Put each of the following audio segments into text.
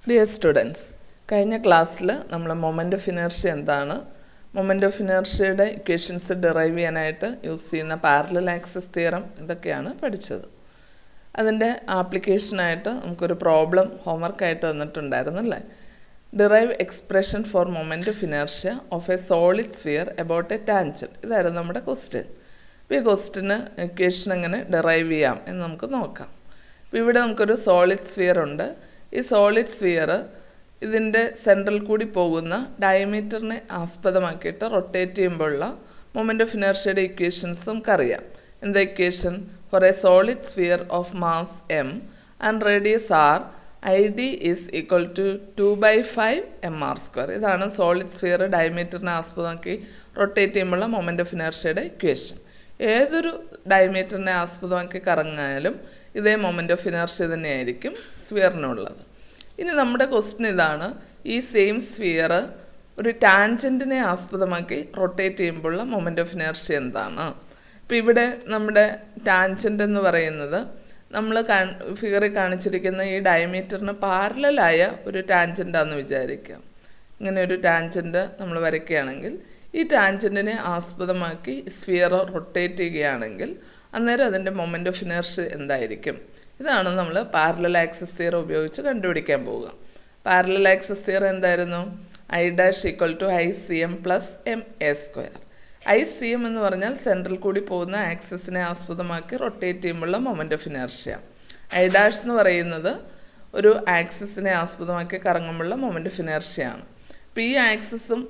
Dear students, കഴിഞ്ഞ ക്ലാസ്സിൽ നമ്മൾ മൊമെൻ്റ് ഓഫ് ഇനർഷ്യ എന്താണ്, മൊമെൻ്റ് ഓഫ് ഇനർഷ്യയുടെ ഇക്വേഷൻസ് ഡിറൈവ് ചെയ്യാനായിട്ട് യൂസ് ചെയ്യുന്ന പാരലൽ ആക്സിസ് തിയറം ഇതൊക്കെയാണ് പഠിച്ചത്. അതിൻ്റെ ആപ്ലിക്കേഷനായിട്ട് നമുക്കൊരു പ്രോബ്ലം ഹോംവർക്കായിട്ട് തന്നിട്ടുണ്ടായിരുന്നല്ലേ. Derive expression for moment of inertia of a solid sphere about a tangent. ഇതായിരുന്നു നമ്മുടെ ക്വസ്റ്റ്യൻ. അപ്പോൾ ഈ ക്വസ്റ്റ്യന് ഇക്വേഷൻ എങ്ങനെ ഡിറൈവ് ചെയ്യാം എന്ന് നമുക്ക് നോക്കാം. അപ്പോൾ ഇവിടെ നമുക്കൊരു സോളിഡ് സ്ഫിയർ ഉണ്ട്. ഈ സോളിഡ് സ്ഫിയർ ഇതിൻ്റെ സെൻട്രൽ കൂടി പോകുന്ന ഡയമീറ്ററിനെ ആസ്പദമാക്കിയിട്ട് റൊട്ടേറ്റ് ചെയ്യുമ്പോഴുള്ള മൊമെൻ്റ് ഓഫ് ഇനർഷ്യയുടെ ഇക്വേഷൻസ് നമുക്കറിയാം. എന്താ equation? For a solid sphere of mass M and radius R ID is equal to 2/5 mr². ഇതാണ് സോളിഡ് സ്ഫിയർ ഡയമീറ്ററിനെ ആസ്പദമാക്കി റൊട്ടേറ്റ് ചെയ്യുമ്പോഴുള്ള മൊമെൻ്റ് ഓഫ് ഇനർഷ്യയുടെ ഇക്വേഷൻ. ഏതൊരു ഡയമീറ്ററിനെ ആസ്പദമാക്കി കറങ്ങാനും ഇതേ മൊമെൻ്റ് ഓഫ് ഇനർഷ്യ തന്നെയായിരിക്കും സ്ഫിയറിനുള്ളത്. ഇനി നമ്മുടെ ക്വസ്റ്റ്യൻ ഇതാണ്, ഈ സെയിം സ്ഫിയർ ഒരു ടാൻജൻറ്റിനെ ആസ്പദമാക്കി റൊട്ടേറ്റ് ചെയ്യുമ്പോഴുള്ള മൊമെൻ്റ് ഓഫ് ഇനർഷ്യ എന്താണ്? ഇപ്പോൾ ഇവിടെ നമ്മുടെ ടാൻജൻറ്റ് എന്ന് പറയുന്നത് നമ്മൾ ഫിഗറിൽ കാണിച്ചിരിക്കുന്ന ഈ ഡയമീറ്ററിന് പാരലലായ ഒരു ടാൻജൻ്റാണെന്ന് വിചാരിക്കാം. ഇങ്ങനെ ഒരു ടാൻജൻറ്റ് നമ്മൾ വരയ്ക്കുകയാണെങ്കിൽ ഈ ടാൻജൻറ്റിനെ ആസ്പദമാക്കി സ്ഫിയർ റൊട്ടേറ്റ് ചെയ്യുകയാണെങ്കിൽ അന്നേരം അതിൻ്റെ മൊമെൻ്റ് ഓഫ് ഇനർഷ്യ എന്തായിരിക്കും? ഇതാണ് നമ്മൾ പാരലൽ ആക്സിസ് തിയറം ഉപയോഗിച്ച് കണ്ടുപിടിക്കാൻ പോവുക. പാരലൽ ആക്സിസ് തിയറം എന്തായിരുന്നു? I' = ICM + MA². ICM എന്ന് പറഞ്ഞാൽ സെൻട്രൽ കൂടി പോകുന്ന ആക്സിസിനെ ആസ്പദമാക്കി റൊട്ടേറ്റ് ചെയ്യുമ്പോഴുള്ള മൊമെൻ്റ് ഓഫ് ഇനർഷ്യ. I' എന്ന് പറയുന്നത് ഒരു ആക്സിസിനെ ആസ്പദമാക്കി കറങ്ങുമ്പോഴുള്ള മൊമെൻ്റ് ഓഫ് ഇനർഷ്യയാണ്. അപ്പോൾ ഈ ആക്സിസും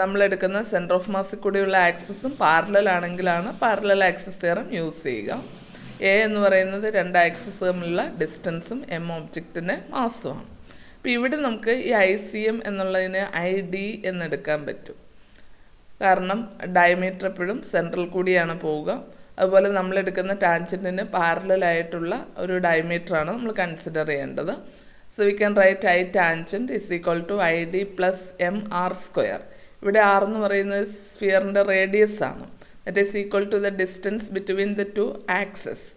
നമ്മളെടുക്കുന്ന സെൻറ്റർ ഓഫ് മാസിൽ കൂടിയുള്ള ആക്സിസും പാരലൽ ആണെങ്കിലാണ് പാരലൽ ആക്സിസ് തിയറം യൂസ് ചെയ്യുക. എ എന്ന് പറയുന്നത് രണ്ട് ആക്സിസ് തമ്മിലുള്ള ഡിസ്റ്റൻസും എം ഒബ്ജക്റ്റിൻ്റെ മാസുമാണ്. അപ്പോൾ ഇവിടെ നമുക്ക് ഈ ICM എന്നുള്ളതിന് ID എന്നെടുക്കാൻ പറ്റും. കാരണം ഡയമീറ്റർ എപ്പോഴും സെൻട്രൽ കൂടിയാണ് പോവുക. അതുപോലെ നമ്മളെടുക്കുന്ന ടാൻജൻറ്റിന് പാരലലായിട്ടുള്ള ഒരു ഡയമീറ്ററാണ് നമ്മൾ കൺസിഡർ ചെയ്യേണ്ടത്. So we can right I tangent is equal to ID + mr². ഇവിടെ r എന്ന് പറയുന്നത് സ്ഫിയറിൻ്റെ റേഡിയസ് ആണ്. That is equal to the distance between the two axes.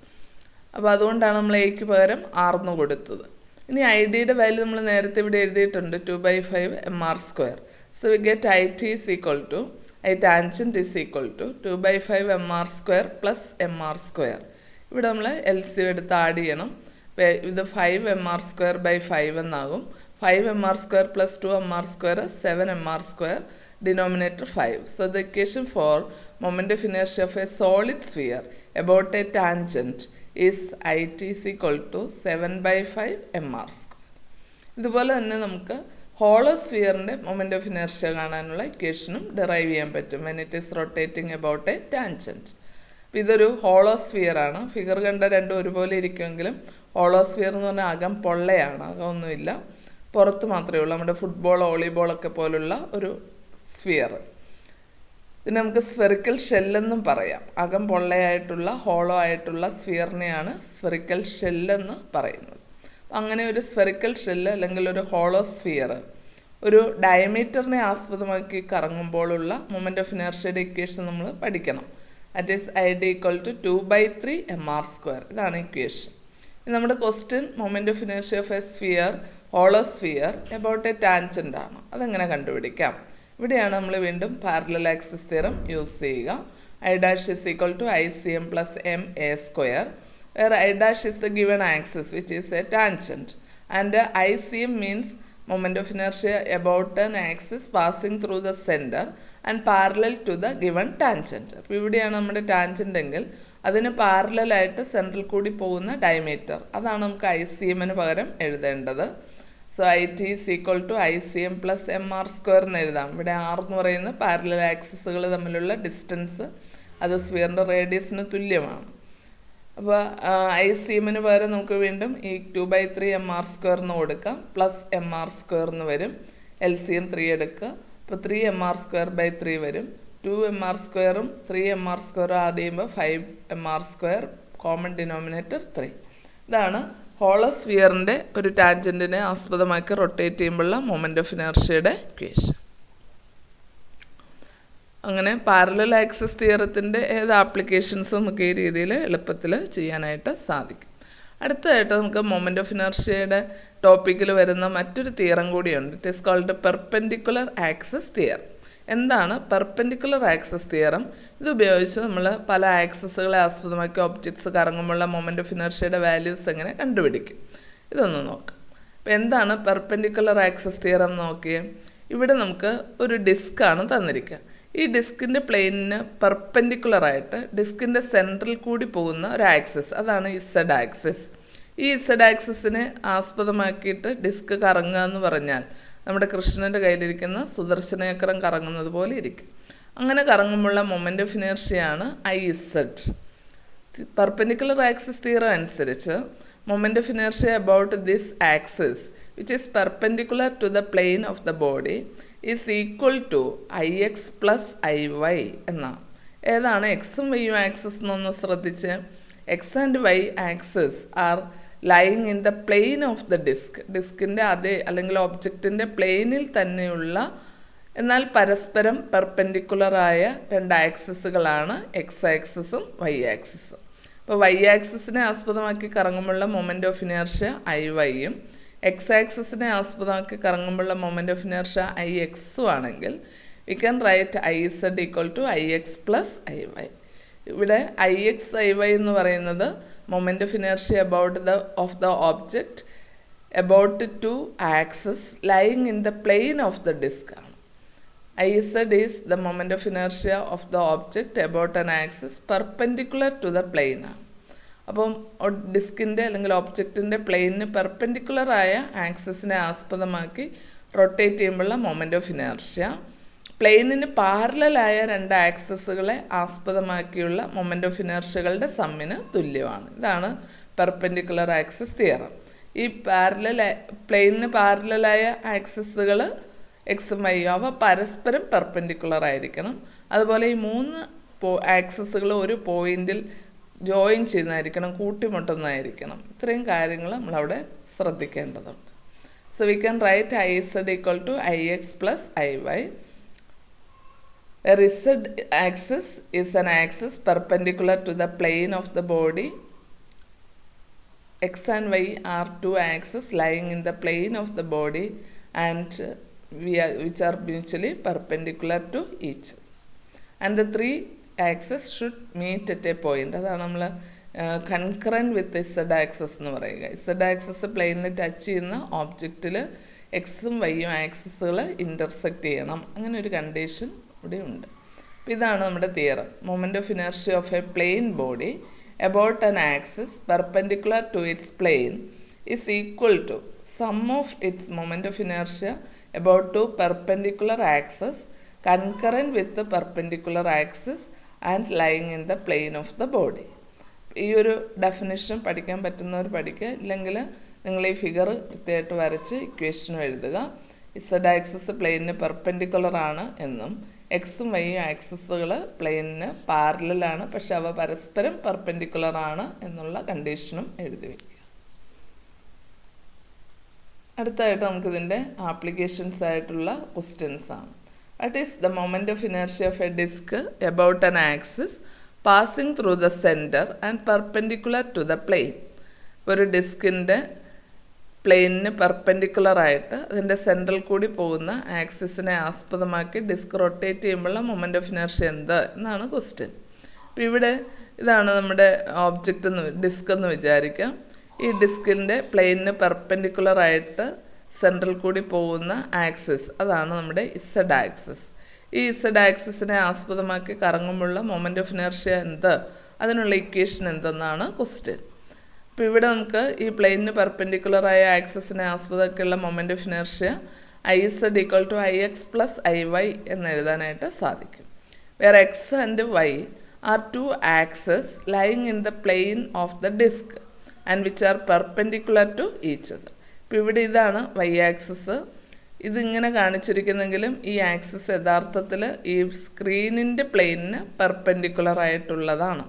അപ്പോൾ അതുകൊണ്ടാണ് നമ്മൾ എക്ക് പകരം r എന്ന് കൊടുത്തത്. ഇനി ID-യുടെ വാല്യൂ നമ്മൾ നേരത്തെ ഇവിടെ എഴുതിയിട്ടുണ്ട് 2/5 mr². So we get IT is equal to I tangent is equal to 2/5 mr² + mr². ഇവിടെ നമ്മൾ LCM എടുത്ത് ആഡ് ചെയ്യണം. ഇത് 5 mr²/5 എന്നാകും. 5 mr² + 2 mr², 7 mr², denominator 5. So the equation for moment of inertia of a solid sphere about a tangent is IT is equal to 7/5 mr². ഇതുപോലെ തന്നെ നമുക്ക് hollow സ്ഫിയറിൻ്റെ moment of inertia കാണാനുള്ള ഇക്വേഷനും derive ചെയ്യാൻ പറ്റും when it is rotating about a tangent. ഇതൊരു hollow സ്ഫിയറാണ്. Figure കണ്ട രണ്ടും ഒരുപോലെ ഇരിക്കുമെങ്കിലും ഹോളോ സ്ഫിയർ എന്ന് പറഞ്ഞാൽ അകം പൊള്ളയാണ്, അകമൊന്നുമില്ല, പുറത്ത് മാത്രമേ ഉള്ളൂ. നമ്മുടെ ഫുട്ബോൾ, വോളിബോളൊക്കെ പോലുള്ള ഒരു സ്ഫിയർ. ഇതിന് നമുക്ക് സ്ഫെറിക്കൽ ഷെല്ലെന്നും പറയാം. അകം പൊള്ളയായിട്ടുള്ള ഹോളോ ആയിട്ടുള്ള സ്ഫിയറിനെയാണ് സ്ഫെറിക്കൽ ഷെല്ലെന്ന് പറയുന്നത്. അങ്ങനെ ഒരു സ്ഫെറിക്കൽ ഷെല്ല് അല്ലെങ്കിൽ ഒരു ഹോളോ സ്ഫിയർ ഒരു ഡയമീറ്ററിനെ ആസ്പദമാക്കി കറങ്ങുമ്പോഴുള്ള മൊമെൻ്റ് ഓഫ് ഇനർഷ്യയുടെ ഇക്വേഷൻ നമ്മൾ പഠിക്കണം. That is ID = 2/3 mr². ഇതാണ് ഇക്വേഷൻ. നമ്മുടെ question moment of inertia of A sphere, hollow sphere about A tangent ആണ്. അതെങ്ങനെ കണ്ടുപിടിക്കാം? ഇവിടെയാണ് നമ്മൾ വീണ്ടും പാരലൽ ആക്സിസ് തിയറം യൂസ് ചെയ്യുക. I' is equal to ICM + MA², where I' is the given axis which is a tangent, and ICM means moment of inertia about an axis passing through the center and parallel to the given tangent. അപ്പോൾ ഇവിടെയാണ് നമ്മുടെ tangent എങ്കിൽ അതിന് പാരലലായിട്ട് central കൂടി പോകുന്ന diameter, അതാണ് നമുക്ക് ICM-ന് പകരം എഴുതേണ്ടത്. So IT is equal to ICM + mr² എന്ന് എഴുതാം. ഇവിടെ r എന്ന് പറയുന്ന പാരലൽ ആക്സിസുകൾ തമ്മിലുള്ള ഡിസ്റ്റൻസ്, അത് സ്ഫിയറിൻ്റെ റേഡിയസിന് തുല്യമാണ്. അപ്പോൾ ICM-ന് പകരം നമുക്ക് വീണ്ടും ഈ 2/3 mr² എന്ന് കൊടുക്കാം, പ്ലസ് mr² എന്ന് വരും. LCM 3 എടുക്കുക. അപ്പോൾ 3 mr²/3 വരും. 2 mr²ഉം 3 mr² ആഡ് ചെയ്യുമ്പോൾ 5 mr², കോമൺ ഡിനോമിനേറ്റർ 3. ഇതാണ് ഹോളോ സ്ഫിയറിൻ്റെ ഒരു ടാൻജൻറ്റിനെ ആസ്പദമാക്കി റൊട്ടേറ്റ് ചെയ്യുമ്പോഴുള്ള മൊമെൻ്റ് ഓഫ് ഇനർഷ്യയുടെ ഇക്വേഷൻ. അങ്ങനെ പാരലൽ ആക്സിസ് തിയറത്തിൻ്റെ ഏത് ആപ്ലിക്കേഷൻസും നമുക്ക് ഈ രീതിയിൽ എളുപ്പത്തിൽ ചെയ്യാനായിട്ട് സാധിക്കും. അടുത്തതായിട്ട് നമുക്ക് മൊമെൻ്റ് ഓഫ് ഇനർഷ്യയുടെ ടോപ്പിക്കിൽ വരുന്ന മറ്റൊരു തിയറം കൂടിയുണ്ട്. It is called perpendicular axis theorem. എന്താണ് പെർപെൻഡിക്കുലർ ആക്സിസ് തിയറം? ഇതുപയോഗിച്ച് നമ്മൾ പല ആക്സിസുകളെ ആസ്പദമാക്കി ഒബ്ജക്ട്സ് കറങ്ങുമ്പോഴുള്ള മൊമെൻ്റ് ഓഫ് ഇനർഷ്യയുടെ വാല്യൂസ് എങ്ങനെ കണ്ടുപിടിക്കും, ഇതൊന്ന് നോക്കാം. അപ്പോൾ എന്താണ് പെർപെൻഡിക്കുലർ ആക്സിസ് തിയറം നോക്കിയേ. ഇവിടെ നമുക്ക് ഒരു ഡിസ്ക്കാണ് തന്നിരിക്കുക. ഈ ഡിസ്കിൻ്റെ പ്ലെയിനിന് പെർപെൻഡിക്കുലറായിട്ട് ഡിസ്കിൻ്റെ സെൻട്രൽ കൂടി പോകുന്ന ഒരു ആക്സിസ്, അതാണ് ഇസഡ് ആക്സിസ്. ഈ ഇസഡ് ആക്സിസിനെ ആസ്പദമാക്കിയിട്ട് ഡിസ്ക് കറങ്ങുക എന്ന് പറഞ്ഞാൽ നമ്മുടെ കൃഷ്ണൻ്റെ കയ്യിലിരിക്കുന്ന സുദർശനചക്രം കറങ്ങുന്നത് പോലെ ഇരിക്കും. അങ്ങനെ കറങ്ങുമ്പോഴുള്ള മൊമെൻ്റ് ഓഫ് ഇനർഷ്യയാണ് IZ. പെർപെൻഡിക്കുലർ ആക്സിസ് തിയറം അനുസരിച്ച് moment of inertia about this axis which is perpendicular to the plane of the body is equal to IX plus IY എന്നാണ്. ഏതാണ് എക്സും വൈയും ആക്സിസ് എന്നൊന്ന് ശ്രദ്ധിച്ച്. X and Y axis are lying in the plane of the disc. ഡിസ്കിൻ്റെ അതേ അല്ലെങ്കിൽ ഒബ്ജക്റ്റിൻ്റെ പ്ലെയിനിൽ തന്നെയുള്ള എന്നാൽ പരസ്പരം പെർപെൻഡിക്കുലറായ രണ്ട് ആക്സിസുകളാണ് എക്സ് ആക്സിസും വൈ ആക്സിസും. അപ്പോൾ വൈ ആക്സിസിനെ ആസ്പദമാക്കി കറങ്ങുമ്പോഴുള്ള മൊമെൻ്റ് ഓഫ് ഇനർഷ്യ IYയും എക്സ് ആക്സിസിനെ ആസ്പദമാക്കി കറങ്ങുമ്പോഴുള്ള മൊമെൻ്റ് ഓഫ് ഇനർഷ്യ IXും ആണെങ്കിൽ we can write IZ equal to IX plus IY. ഇവിടെ IX IY എന്ന് പറയുന്നത് moment of inertia about of the object about two axis lying in the plane of the disc ആണ്. IZ is the moment of inertia of the object about an axis perpendicular to the plane ആണ്. അപ്പം ഡിസ്കിൻ്റെ അല്ലെങ്കിൽ ഒബ്ജക്റ്റിൻ്റെ പ്ലെയിനിന് പെർപെൻഡിക്കുലറായ ആക്സിസിനെ ആസ്പദമാക്കി rotate ചെയ്യുമ്പോഴുള്ള moment of inertia പ്ലെയിനിന് പാരലലായ രണ്ട് ആക്സിസുകളെ ആസ്പദമാക്കിയുള്ള moment of ഇനർഷ്യകളുടെ സമ്മിന് തുല്യമാണ്. ഇതാണ് പെർപെൻഡിക്കുലർ ആക്സിസ് തിയറം. ഈ പ്ലെയിനിന് പാരലലായ ആക്സിസുകൾ എക്സും വൈയും അവ പരസ്പരം പെർപെൻഡിക്കുലർ ആയിരിക്കണം. അതുപോലെ ഈ മൂന്ന് ആക്സിസുകൾ ഒരു പോയിന്റിൽ ജോയിൻ ചെയ്യുന്നതായിരിക്കണം, കൂട്ടിമുട്ടുന്നതായിരിക്കണം. ഇത്രയും കാര്യങ്ങൾ നമ്മളവിടെ ശ്രദ്ധിക്കേണ്ടതുണ്ട്. So we can write IZ equal to IX plus IY. A Z axis is an axis perpendicular to the plane of the body. X and Y are two axes lying in the plane of the body and which are mutually perpendicular to each other. And the three axes should meet at a point. അതാണ് നമ്മൾ concurrent വിത്ത് Z access എന്ന് പറയുക. Z access പ്ലെയിനിൽ touch ചെയ്യുന്ന ഓബ്ജക്റ്റിൽ എക്സും വൈയും ആക്സസുകൾ intersect ചെയ്യണം. അങ്ങനെ ഒരു കണ്ടീഷൻ ഇവിടെ ഉണ്ട്. അപ്പോൾ ഇതാണ് നമ്മുടെ തിയറം. Moment of inertia of a plane body about an axis perpendicular to its plane is equal to sum of its moment of inertia about two perpendicular axes concurrent with perpendicular axis and lying in the plane of the body. ഈ ഒരു definition പഠിക്കാൻ പറ്റുന്നവർ പഠിക്കുക. ഇല്ലെങ്കിൽ നിങ്ങൾ ഈ figure കൃത്യമായിട്ട് വരച്ച് ഇക്വേഷനും എഴുതുക. ഇസഡ് ആക്സിസ് പ്ലെയിനിന് പെർപെൻഡിക്കുലർ ആണ് എന്നും എക്സും വൈയും ആക്സിസുകൾ പ്ലെയിനിന് പാരലലാണ്, പക്ഷെ അവ പരസ്പരം പെർപെൻഡിക്കുലർ ആണ് എന്നുള്ള കണ്ടീഷനും എഴുതി വയ്ക്കുക. അടുത്തായിട്ട് നമുക്കിതിൻ്റെ ആപ്ലിക്കേഷൻസ് ആയിട്ടുള്ള ക്വസ്റ്റ്യൻസ് ആണ്. What is the moment of inertia of a disk about an axis passing through the center and perpendicular to the plane? ഒരു ഡിസ്കിൻ്റെ പ്ലെയിനിന് പെർപെൻഡിക്കുലറായിട്ട് അതിൻ്റെ സെൻട്രൽ കൂടി പോകുന്ന ആക്സിസിനെ ആസ്പദമാക്കി ഡിസ്ക് റൊട്ടേറ്റ് ചെയ്യുമ്പോഴുള്ള മൊമെൻ്റ് ഓഫ് ഇനർഷ്യ എന്ത് എന്നാണ് ക്വസ്റ്റ്യൻ. അപ്പോൾ ഇവിടെ ഇതാണ് നമ്മുടെ ഓബ്ജക്റ്റ് ഡിസ്ക് എന്ന് വിചാരിക്കാം. ഈ ഡിസ്കിൻ്റെ പ്ലെയിനിന് പെർപെൻഡിക്കുലറായിട്ട് സെൻട്രൽ കൂടി പോകുന്ന ആക്സിസ് അതാണ് നമ്മുടെ ഇസഡ് ആക്സിസ്. ഈ ഇസഡ് ആക്സിസിനെ ആസ്പദമാക്കി കറങ്ങുമ്പോഴുള്ള മൊമെൻ്റ് ഓഫ് ഇനർഷ്യ എന്ത്, അതിനുള്ള ഇക്വേഷൻ എന്തെന്നാണ് ക്വസ്റ്റ്യൻ. അപ്പോൾ ഇവിടെ നമുക്ക് ഈ പ്ലെയിനിന് പെർപെൻഡിക്കുലറായ ആക്സിസിനെ ആസ്പദമാക്കിയുള്ള moment of inertia IZ equal to IX plus IY എന്ന് എഴുതാനായിട്ട് സാധിക്കും. Where X and Y are two axes lying in the plane of the disc and which are perpendicular to each other. ഇപ്പോൾ ഇവിടെ ഇതാണ് വൈ ആക്സിസ്. ഇതിങ്ങനെ കാണിച്ചിരിക്കുന്നെങ്കിലും ഈ axis യഥാർത്ഥത്തിൽ ഈ സ്ക്രീനിൻ്റെ പ്ലെയിനിന് പെർപെൻഡിക്കുലറായിട്ടുള്ളതാണ്.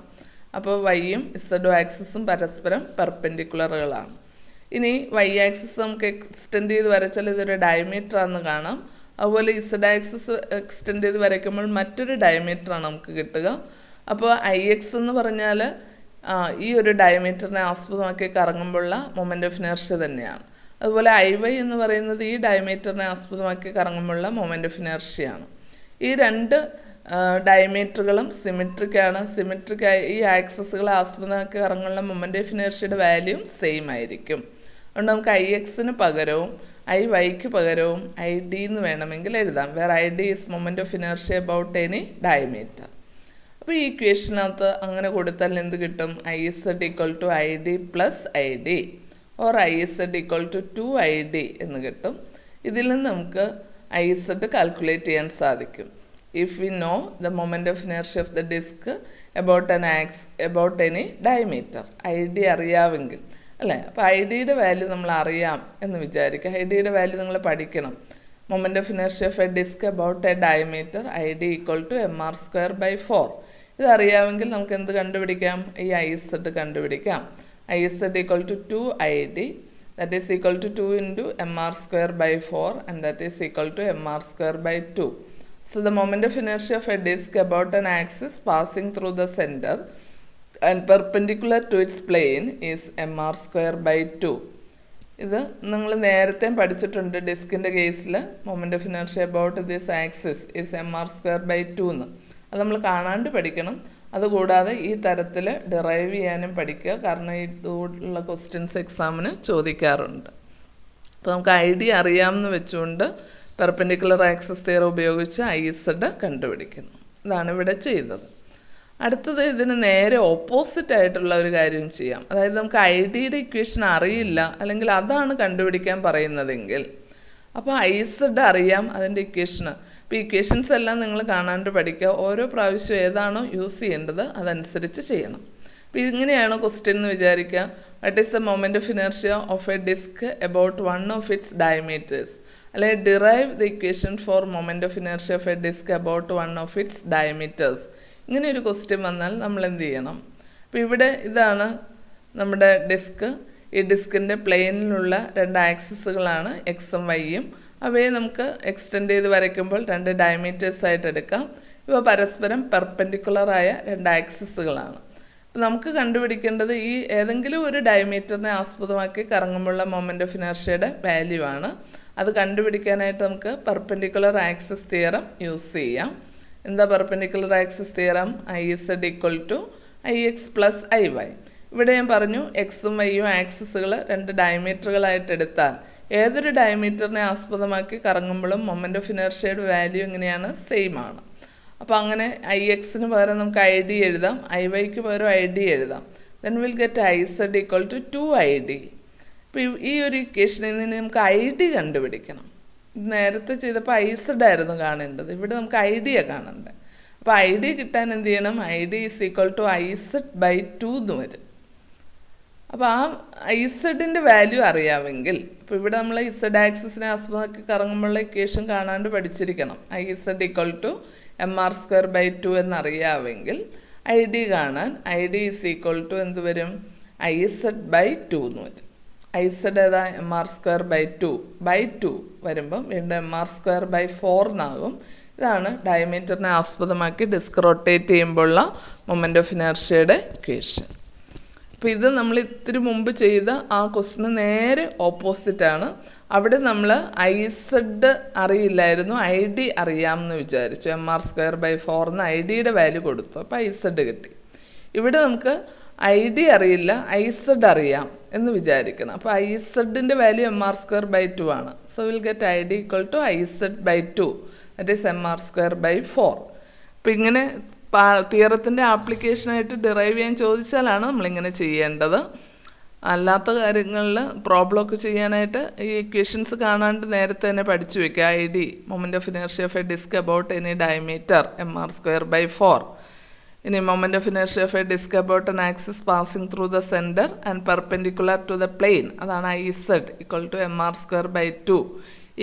അപ്പോൾ വൈയും ഇസഡും ആക്സിസും പരസ്പരം പെർപെൻഡിക്കുലറുകളാണ്. ഇനി വൈ ആക്സിസ് നമുക്ക് എക്സ്റ്റെൻഡ് ചെയ്ത് വരച്ചാൽ ഇതൊരു ഡയമീറ്റർ ആണെന്ന് കാണാം. അതുപോലെ ഇസഡ് ആക്സിസ് എക്സ്റ്റെൻഡ് ചെയ്ത് വരയ്ക്കുമ്പോൾ മറ്റൊരു ഡയമീറ്ററാണ് നമുക്ക് കിട്ടുക. അപ്പോൾ IX എന്ന് പറഞ്ഞാൽ ഈ ഒരു ഡയമീറ്ററിനെ ആസ്പദമാക്കി കറങ്ങുമ്പോഴുള്ള മൊമെൻ്റ് ഓഫ് ഇനേർഷ്യ തന്നെയാണ്. അതുപോലെ IY എന്ന് പറയുന്നത് ഈ ഡയമീറ്ററിനെ ആസ്പദമാക്കി കറങ്ങുമ്പോഴുള്ള മൊമെൻ്റ് ഓഫ് ഇനേർഷ്യയാണ്. ഈ രണ്ട് ഡയമീറ്ററുകളും സിമെട്രിക്കാണ്. സിമെട്രിക്കായി ഈ ആക്സസുകളെ ആസ്പദമാക്കി കറങ്ങുള്ള മൊമെൻ്റ് ഓഫ് ഇനേർഷ്യയുടെ വാല്യൂം സെയിം ആയിരിക്കും. അതുകൊണ്ട് നമുക്ക് IXന് പകരവും IYക്ക് പകരവും ID എന്ന് വേണമെങ്കിൽ എഴുതാം. Where ID is moment of inertia about any diameter. അപ്പോൾ ഈ ഇക്വേഷനകത്ത് അങ്ങനെ കൊടുത്താൽ എന്ത് കിട്ടും? IZ = ID + ID or IZ = 2ID എന്ന് കിട്ടും. ഇതിൽ നിന്ന് നമുക്ക് IZ കാൽക്കുലേറ്റ് ചെയ്യാൻ സാധിക്കും. If we know the moment of inertia of the disc about any diameter, ID അറിയാമെങ്കിൽ അല്ലേ. അപ്പോൾ IDയുടെ വാല്യൂ നമ്മൾ അറിയാം എന്ന് വിചാരിക്കുക. IDയുടെ വാല്യൂ നിങ്ങൾ പഠിക്കണം. Moment of inertia of a disc about a diameter ID = mr²/4. ഇതറിയാമെങ്കിൽ നമുക്ക് എന്ത് കണ്ടുപിടിക്കാം? ഈ IZ കണ്ടുപിടിക്കാം. IZ = 2ID, that is equal to 2 into mr²/4 and that is equal to mr²/2. So the moment of inertia of a disk about an axis passing through the center and perpendicular to its plane is mr²/2. ഇത് നിങ്ങൾ നേരത്തെ പഠിച്ചിട്ടുണ്ട്. ഡിസ്കിൻ്റെ കേസിൽ moment of inertia about this axis is mr²/2 എന്ന്. അത് നമ്മൾ കാണാണ്ട് പഠിക്കണം. അതുകൂടാതെ ഈ തരത്തിൽ ഡിറൈവ് ചെയ്യാനും പഠിക്കുക. കാരണം ഇതുള്ള ക്വസ്റ്റ്യൻസ് എക്സാമിന് ചോദിക്കാറുണ്ട്. അപ്പോൾ നമുക്ക് ID അറിയാമെന്ന് വെച്ചുകൊണ്ട് പെർപെൻഡിക്കുലർ ആക്സിസ് തിയറം ഉപയോഗിച്ച് IZ കണ്ടുപിടിക്കുന്നു. ഇതാണ് ഇവിടെ ചെയ്തത്. അടുത്തത് ഇതിന് നേരെ ഓപ്പോസിറ്റ് ആയിട്ടുള്ള ഒരു കാര്യം ചെയ്യാം. അതായത് നമുക്ക് IDയുടെ ഇക്വേഷൻ അറിയില്ല, അല്ലെങ്കിൽ അതാണ് കണ്ടുപിടിക്കാൻ പറയുന്നതെങ്കിൽ അപ്പോൾ IZ അറിയാം അതിൻ്റെ ഇക്വേഷന്. അപ്പോൾ ഇക്വേഷൻസ് എല്ലാം നിങ്ങൾ കാണാണ്ട് പഠിക്കുക. ഓരോ പ്രാവശ്യം ഏതാണോ യൂസ് ചെയ്യേണ്ടത് അതനുസരിച്ച് ചെയ്യണം. അപ്പോൾ ഇങ്ങനെയാണ് ക്വസ്റ്റ്യൻ എന്ന് വിചാരിക്കുക. What is the moment of inertia of a disc about one of its diameters, അല്ലെങ്കിൽ derive the equation for moment of inertia of a disc about one of its diameters. ഇങ്ങനെ ഒരു ക്വസ്റ്റ്യൻ വന്നാൽ നമ്മൾ എന്ത് ചെയ്യണം? അപ്പോൾ ഇവിടെ ഇതാണ് നമ്മുടെ ഡിസ്ക്. ഈ ഡിസ്കിൻ്റെ പ്ലെയിനിലുള്ള രണ്ട് ആക്സിസുകളാണ് എക്സും വൈയും. അവയെ നമുക്ക് എക്സ്റ്റെൻഡ് ചെയ്ത് വരയ്ക്കുമ്പോൾ രണ്ട് ഡയമീറ്റേഴ്സായിട്ട് എടുക്കാം. ഇവ പരസ്പരം പെർപെൻഡിക്കുലറായ രണ്ട് ആക്സിസുകളാണ്. അപ്പോൾ നമുക്ക് കണ്ടുപിടിക്കേണ്ടത് ഈ ഏതെങ്കിലും ഒരു ഡയമീറ്ററിനെ ആസ്പദമാക്കി കറങ്ങുമ്പോഴുള്ള മൊമെൻ്റ് ഓഫ് ഇനേർഷ്യയുടെ വാല്യൂ ആണ്. അത് കണ്ടുപിടിക്കാനായിട്ട് നമുക്ക് പെർപെൻഡിക്കുലർ ആക്സിസ് തിയറം യൂസ് ചെയ്യാം. എന്താ perpendicular axis theorem? IZ = IX + IY. ഇവിടെ ഞാൻ പറഞ്ഞു എക്സും വൈയും ആക്സിസുകൾ രണ്ട് ഡയമീറ്ററുകളായിട്ട് എടുത്താൽ ഏതൊരു ഡയമീറ്ററിനെ ആസ്പദമാക്കി കറങ്ങുമ്പോഴും മൊമെൻ്റ് ഓഫ് ഇനേർഷ്യയുടെ വാല്യൂ എങ്ങനെയാണ്? സെയിം ആണ്. അപ്പോൾ അങ്ങനെ IXന് പകരം നമുക്ക് ID എഴുതാം, IYക്ക് പകരം ID എഴുതാം. Then will get IZ = 2ID. ഇപ്പോൾ ഈ ഒരു ഇക്വേഷനിൽ നിന്ന് നമുക്ക് ID കണ്ടുപിടിക്കണം. നേരത്തെ ചെയ്തപ്പോൾ IZ ആയിരുന്നു കാണേണ്ടത്, ഇവിടെ നമുക്ക് ID കാണേണ്ടത്. അപ്പോൾ ID കിട്ടാൻ എന്ത് ചെയ്യണം? ID = IZ/2 എന്ന് വരും. അപ്പോൾ ആ IZൻ്റെ വാല്യൂ അറിയാമെങ്കിൽ, ഇപ്പോൾ ഇവിടെ നമ്മൾ Z ആക്സിസിനെ ആസ്പദമാക്കി കറങ്ങുമ്പോഴുള്ള ഇക്വേഷൻ കാണാണ്ട് പഠിച്ചിരിക്കണം. IZ = mr²/2 എന്നറിയാമെങ്കിൽ ID കാണാൻ ID = എന്ത് വരും? IZ/2 എന്ന് വരും. IZ ഏതാ? mr²/2 വരുമ്പം വീണ്ടും mr²/4 എന്നാകും. ഇതാണ് ഡയമീറ്ററിനെ ആസ്പദമാക്കി ഡിസ്ക് റൊട്ടേറ്റ് ചെയ്യുമ്പോഴുള്ള മൊമെൻ്റ് ഓഫ് ഇനേർഷ്യയുടെ ഇക്വേഷൻ. അപ്പോൾ ഇത് നമ്മൾ ഇത്തിരി മുമ്പ് ചെയ്ത ആ ക്വസ്റ്റിന് നേരെ ഓപ്പോസിറ്റാണ്. അവിടെ നമ്മൾ IZ അറിയില്ലായിരുന്നു, ID അറിയാമെന്ന് വിചാരിച്ചു. mr²/4 എന്ന് IDയുടെ വാല്യൂ കൊടുത്തു, അപ്പോൾ IZ കിട്ടി. ഇവിടെ നമുക്ക് ID അറിയില്ല, IZ അറിയാം എന്ന് വിചാരിക്കണം. അപ്പോൾ IZൻ്റെ വാല്യൂ mr²/2 ആണ്. So will get ID = IZ/2, that is mr²/4. അപ്പോൾ ഇങ്ങനെ തിയറത്തിൻ്റെ ആപ്ലിക്കേഷനായിട്ട് ഡിറൈവ് ചെയ്യാൻ ചോദിച്ചാലാണ് നമ്മളിങ്ങനെ ചെയ്യേണ്ടത്. അല്ലാത്ത കാര്യങ്ങളിൽ പ്രോബ്ലമൊക്കെ ചെയ്യാനായിട്ട് ഈ ഇക്വേഷൻസ് കാണാണ്ട് നേരത്തെ തന്നെ പഠിച്ചു വയ്ക്കുക. ID moment of inertia of a disc about any diameter mr²/4. ഇനി moment of inertia of a disc about an axis passing through the centre and perpendicular to the plane, അതാണ് IZ = mr²/2.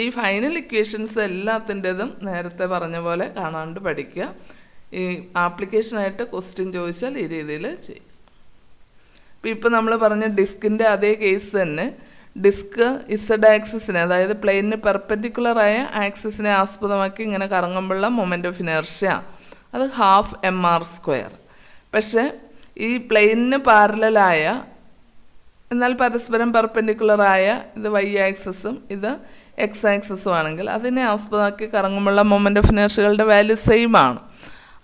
ഈ final equations എല്ലാത്തിൻ്റെതും നേരത്തെ പറഞ്ഞ പോലെ കാണാണ്ട് പഠിക്കുക. ഈ ആപ്ലിക്കേഷനായിട്ട് question ചോദിച്ചാൽ ഈ രീതിയിൽ ചെയ്യും. ഇപ്പോൾ നമ്മൾ പറഞ്ഞ ഡിസ്കിൻ്റെ അതേ കേസ് തന്നെ ഡിസ്ക് Z ആക്സിസിനെ, അതായത് പ്ലെയിനിന് പെർപെൻഡിക്കുലറായ ആക്സിസിനെ ആസ്പദമാക്കി ഇങ്ങനെ കറങ്ങുമ്പോഴുള്ള മൊമെൻ്റ് ഓഫ് ഇനേർഷ്യ അത് 12 mr². പക്ഷേ ഈ പ്ലെയിനിന് പാരലലായ എന്നാൽ പരസ്പരം പെർപെൻഡിക്കുലറായ ഇത് y ആക്സസും ഇത് x ആക്സസും ആണെങ്കിൽ അതിനെ ആസ്പദമാക്കി കറങ്ങുമ്പോഴുള്ള മൊമെൻ്റ് ഓഫ് ഇനേർഷ്യകളുടെ വാല്യൂ സെയിം ആണ്.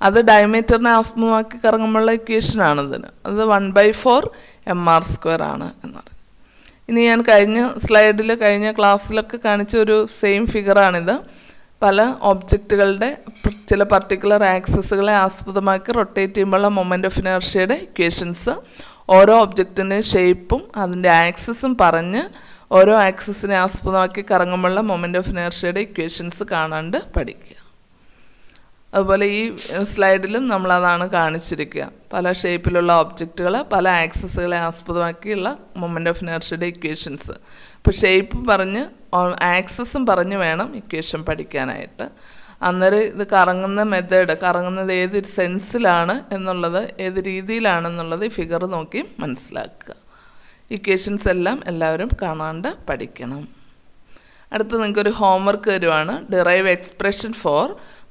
അത് ഡയമീറ്ററിനെ ആസ്പദമാക്കി കറങ്ങുമ്പോഴുള്ള ഇക്വേഷനാണ് ഇതിന്. അത് 1/4 mr² ആണ് എന്നറിയാം. ഇനി ഞാൻ കഴിഞ്ഞ സ്ലൈഡിൽ കഴിഞ്ഞ ക്ലാസ്സിലൊക്കെ കാണിച്ച ഒരു സെയിം ഫിഗറാണിത്. പല ഒബ്ജക്റ്റുകളുടെ ചില പർട്ടിക്കുലർ ആക്സസുകളെ ആസ്പദമാക്കി റൊട്ടേറ്റ് ചെയ്യുമ്പോഴുള്ള മൊമെൻ്റ് ഓഫ് ഇനേർഷ്യയുടെ ഇക്വേഷൻസ്, ഓരോ ഒബ്ജക്റ്റിൻ്റെ ഷേപ്പും അതിൻ്റെ ആക്സസും പറഞ്ഞ് ഓരോ ആക്സസിനെ ആസ്പദമാക്കി കറങ്ങുമ്പോഴുള്ള മൊമെൻ്റ് ഓഫ് ഇനേർഷ്യയുടെ ഇക്വേഷൻസ് കാണാണ്ട് പഠിക്കുക. അതുപോലെ ഈ സ്ലൈഡിലും നമ്മളതാണ് കാണിച്ചിരിക്കുക. പല ഷേപ്പിലുള്ള ഒബ്ജക്റ്റുകൾ പല ആക്സസുകളെ ആസ്പദമാക്കിയുള്ള മൊമെൻ്റ് ഓഫ് ഇനേർഷ്യയുടെ ഇക്വേഷൻസ്. ഇപ്പോൾ ഷേപ്പ് പറഞ്ഞ് ആക്സസും പറഞ്ഞ് വേണം ഇക്വേഷൻ പഠിക്കാനായിട്ട്. അന്നേരം ഇത് കറങ്ങുന്ന മെത്തേഡ്, കറങ്ങുന്നത് ഏത് സെൻസിലാണ് എന്നുള്ളത്, ഏത് രീതിയിലാണെന്നുള്ളത് ഈ ഫിഗർ നോക്കി മനസ്സിലാക്കുക. ഇക്വേഷൻസ് എല്ലാം എല്ലാവരും കാണാണ്ട് പഠിക്കണം. അടുത്ത് നിങ്ങൾക്കൊരു ഹോംവർക്ക് തരുവാണ്. Derive expression for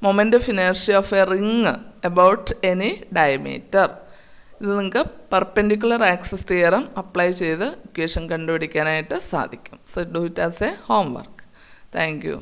moment of inertia of a ring about any diameter. ഇത് നിങ്ങൾക്ക് പെർപെൻഡിക്കുലർ ആക്സസ് തിയറം അപ്ലൈ ചെയ്ത് ഇക്വേഷൻ കണ്ടുപിടിക്കാനായിട്ട് സാധിക്കും. So do it as a homework. Thank U.